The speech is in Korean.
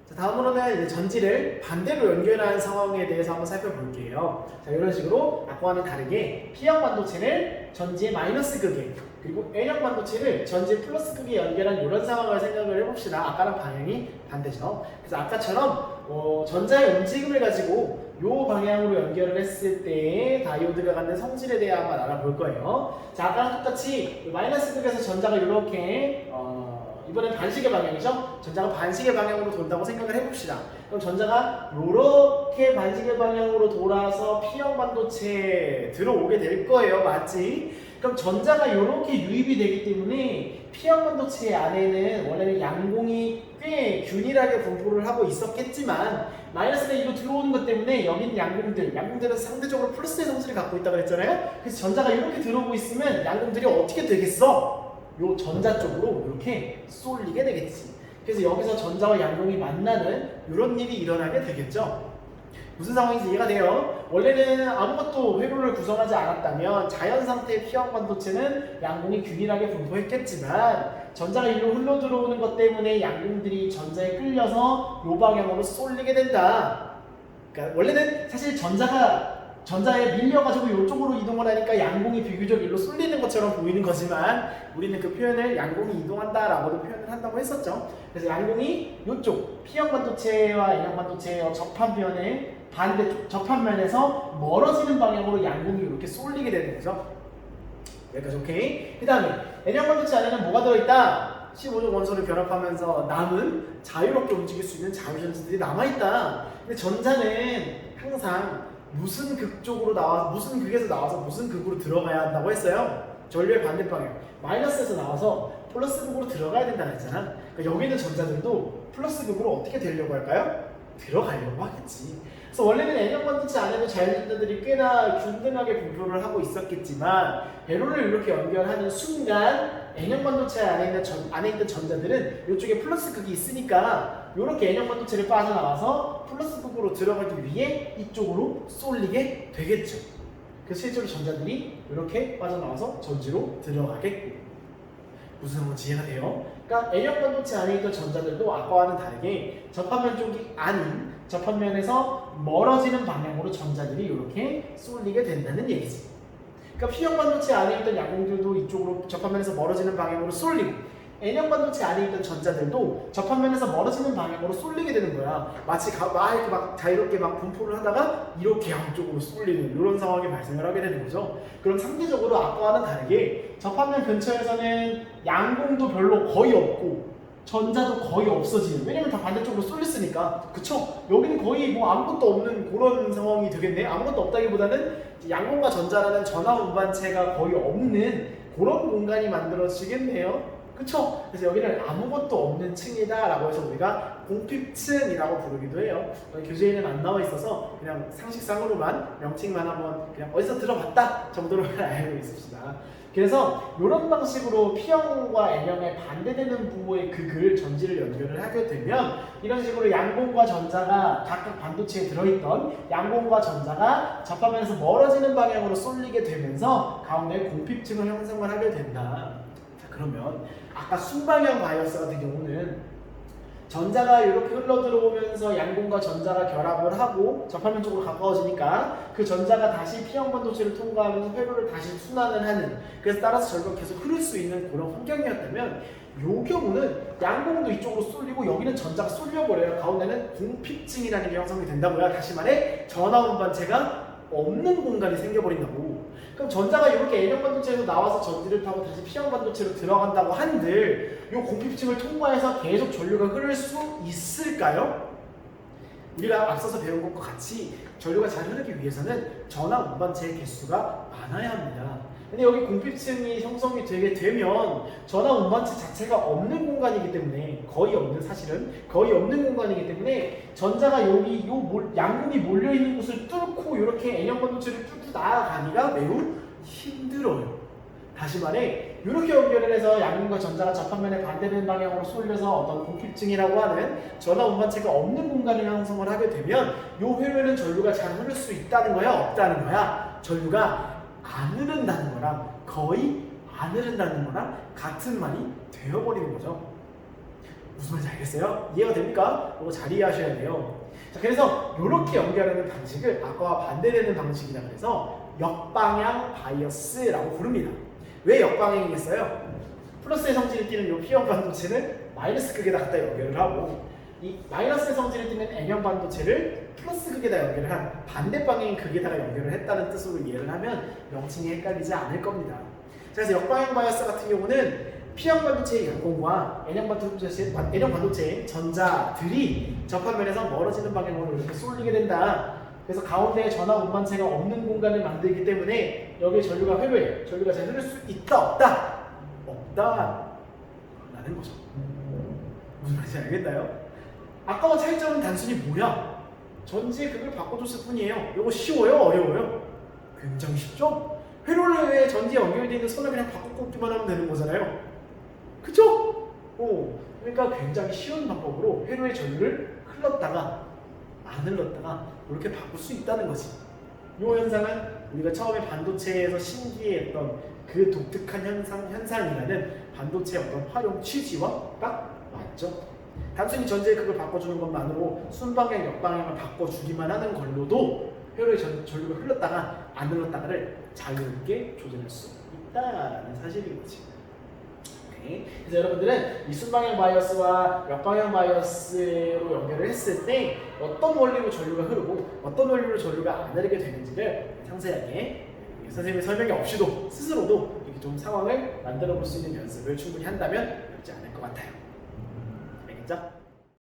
자, 다음으로는 이제 전지를 반대로 연결하는 상황에 대해서 한번 살펴볼게요. 자, 이런 식으로 아까와는 다르게 P형 반도체를 전지의 마이너스 극에 그리고 N형 반도체를 전지의 플러스 극에 연결한 이런 상황을 생각을 해봅시다. 아까랑 방향이 반대죠. 그래서 아까처럼 전자의 움직임을 가지고 이 방향으로 연결을 했을 때 다이오드가 갖는 성질에 대해 한번 알아볼 거예요. 자, 아까랑 똑같이 마이너스 극에서 전자가 이렇게 이번엔 반시계 방향이죠? 전자가 반시계 방향으로 돈다고 생각을 해봅시다. 그럼 전자가 이렇게 반시계 방향으로 돌아서 P형 반도체에 들어오게 될 거예요. 맞지? 그럼 전자가 이렇게 유입이 되기 때문에 P형 반도체 안에는 원래는 양공이 꽤 균일하게 분포를 하고 있었겠지만 마이너스가 이로 들어오는 것 때문에 여기 있는 양공들은 상대적으로 플러스의 성질을 갖고 있다고 했잖아요. 그래서 전자가 이렇게 들어오고 있으면 양공들이 어떻게 되겠어? 요 전자 쪽으로 이렇게 쏠리게 되겠지. 그래서 여기서 전자와 양공이 만나는 이런 일이 일어나게 되겠죠. 무슨 상황인지 이해가 돼요? 원래는 아무것도 회로를 구성하지 않았다면 자연 상태의 P형 반도체는 양공이 균일하게 분포했겠지만 전자가 이리로 흘러 들어오는 것 때문에 양공들이 전자에 끌려서 이 방향으로 쏠리게 된다. 그러니까 원래는 사실 전자에 밀려가지고 이쪽으로 이동을 하니까 양공이 비교적 일로 쏠리는 것처럼 보이는 거지만 우리는 그 표현을 양공이 이동한다라고도 표현을 한다고 했었죠. 그래서 양공이 이쪽 P형 반도체와 N형 반도체의 접합면에서 멀어지는 방향으로 양공이 이렇게 쏠리게 되는 거죠. 여기까지 오케이? 그 다음에 N형 반도체 안에는 뭐가 들어있다? 15종 원소를 결합하면서 남은 자유롭게 움직일 수 있는 자유전지들이 남아있다. 근데 전자는 항상 무슨 극 쪽으로 나와서 무슨 극에서 나와서 무슨 극으로 들어가야 한다고 했어요. 전류의 반대 방향 마이너스에서 나와서 플러스 극으로 들어가야 된다고 했잖아. 그러니까 여기 있는 전자들도 플러스 극으로 어떻게 되려고 할까요? 들어가려고 하겠지. 그래서 원래는 N형 반도체 안에도 자연전자들이 꽤나 균등하게 분포를 하고 있었겠지만 회로를 이렇게 연결하는 순간 N형 반도체 안에 있는 전자들은 이쪽에 플러스 극이 있으니까 이렇게 N형 반도체를 빠져나와서 플러스 극으로 들어가기 위해 이쪽으로 쏠리게 되겠죠. 그래서 실제로 전자들이 이렇게 빠져나와서 전지로 들어가겠고. 무슨 상황인지 이해가 돼요? 그러니까 N형 반도체 안에 있던 전자들도 아까와는 다르게 접합면 쪽이 아닌 접합면에서 멀어지는 방향으로 전자들이 이렇게 쏠리게 된다는 얘기지. 그러니까 P형 반도체 안에 있던 양공들도 이쪽으로 접합면에서 멀어지는 방향으로 쏠리고 N형 반도체 안에 있던 전자들도 접합면에서 멀어지는 방향으로 쏠리게 되는 거야. 마치 이렇게 막 자유롭게 막 분포를 하다가 이렇게 양쪽으로 쏠리는 이런 상황이 발생을 하게 되는 거죠. 그럼 상대적으로 아까와는 다르게 접합면 근처에서는 양공도 별로 거의 없고 전자도 거의 없어지는, 왜냐면 다 반대쪽으로 쏠렸으니까. 그쵸? 여기는 거의 뭐 아무것도 없는 그런 상황이 되겠네. 아무것도 없다기보다는 양공과 전자라는 전화 운반체가 거의 없는 그런 공간이 만들어지겠네요. 그쵸? 그래서 여기는 아무것도 없는 층이다 라고 해서 우리가 공핍층이라고 부르기도 해요. 교재에는 안 나와 있어서 그냥 상식상으로만 명칭만 한번 그냥 어디서 들어봤다 정도로만 알고 있읍시다. 그래서 이런 방식으로 P형과 N형에 반대되는 부호의 극을 전지를 연결을 하게 되면 이런 식으로 양공과 전자가 각각 반도체에 들어있던 양공과 전자가 접하면서 멀어지는 방향으로 쏠리게 되면서 가운데 공핍층을 형성을 하게 된다. 자, 그러면 아까 순방향 바이어스 같은 경우는 전자가 이렇게 흘러 들어오면서 양공과 전자가 결합을 하고 접합면 쪽으로 가까워지니까 그 전자가 다시 P형 반도체를 통과하면서 회로를 다시 순환을 하는, 그래서 따라서 전류가 계속 흐를 수 있는 그런 환경이었다면 이 경우는 양공도 이쪽으로 쏠리고 여기는 전자가 쏠려버려요. 가운데는 공핍층이라는 게 형성이 된다고요. 다시 말해 전화 운반체가 없는 공간이 생겨버린다고. 그럼 전자가 이렇게 N형 반도체에서 나와서 전지를 타고 다시 P형 반도체로 들어간다고 한들 이 공핍층을 통과해서 계속 전류가 흐를 수 있을까요? 우리가 앞서서 배운 것과 같이 전류가 잘 흐르기 위해서는 전화 운반체의 개수가 많아야 합니다. 근데 여기 공핍층이 형성이 되게 되면 전화 운반체 자체가 없는 공간이기 때문에 사실은 거의 없는 공간이기 때문에 전자가 여기 양공이 몰려있는 곳을 뚫고 이렇게 N형 반도체를 뚫고 나아가기가 매우 힘들어요. 다시 말해 이렇게 연결을 해서 양공과 전자가 접합면에 반대되는 방향으로 쏠려서 어떤 공핍층이라고 하는 전화 운반체가 없는 공간을 형성을 하게 되면 이 회로에는 전류가 잘 흐를 수 있다는 거야, 없다는 거야? 전류가 안 흐른다는 거랑 거의 안 흐른다는 거랑 같은 말이 되어버리는 거죠. 무슨 말인지 알겠어요? 이해가 됩니까? 이거 잘 이해하셔야 돼요. 자, 그래서 이렇게 연결하는 방식을 아까와 반대되는 방식이라 그래서 역방향 바이어스라고 부릅니다. 왜 역방향이겠어요? 플러스의 성질을 띠는 이 P형 반도체는 마이너스 극에다 갖다 연결을 하고 이 마이너스의 성질을 띠는 N형 반도체를 플러스 극에다 연결을 한 반대 방향인 극에다가 연결을 했다는 뜻으로 이해를 하면 명칭이 헷갈리지 않을 겁니다. 그래서 역방향 바이어스 같은 경우는 P형 반도체의 양공과 N형 반도체의 전자들이 접합면에서 멀어지는 방향으로 이렇게 쏠리게 된다. 그래서 가운데에 전하 운반체가 없는 공간을 만들기 때문에 여기에 전류가 회로해. 전류가 잘 흐를 수 있다 없다? 없다 라는 거죠. 무슨 말인지 알겠나요? 아까와 차이점은 단순히 뭐야? 전지의 극을 바꿔줬을 뿐이에요. 이거 쉬워요? 어려워요? 굉장히 쉽죠? 회로를 왜 전지에 연결되어 있는 선을 그냥 바꿔 하면 되는 거잖아요. 그쵸? 그러니까 굉장히 쉬운 방법으로 회로의 전류를 흘렀다가 안 흘렀다가 이렇게 바꿀 수 있다는 거지. 이 현상은 우리가 처음에 반도체에서 신기해했던 그 독특한 현상이라는 반도체의 어떤 활용 취지와 딱 맞죠? 단순히 전지의 극을 바꿔주는 것만으로 순방향, 역방향을 바꿔주기만 하는 걸로도 회로의 전류가 흘렀다가 안 흘렀다가를 자유롭게 조절할 수 있다라는 사실인 거지. 오케이. 그래서 여러분들은 이 순방향 바이어스와 역방향 바이어스로 연결을 했을 때 어떤 원리로 전류가 흐르고 어떤 원리로 전류가 안 흐르게 되는지를 상세하게 선생님의 설명이 없이도 스스로도 이렇게 좀 상황을 만들어 볼 수 있는 연습을 충분히 한다면 어렵지 않을 것 같아요. 알겠죠?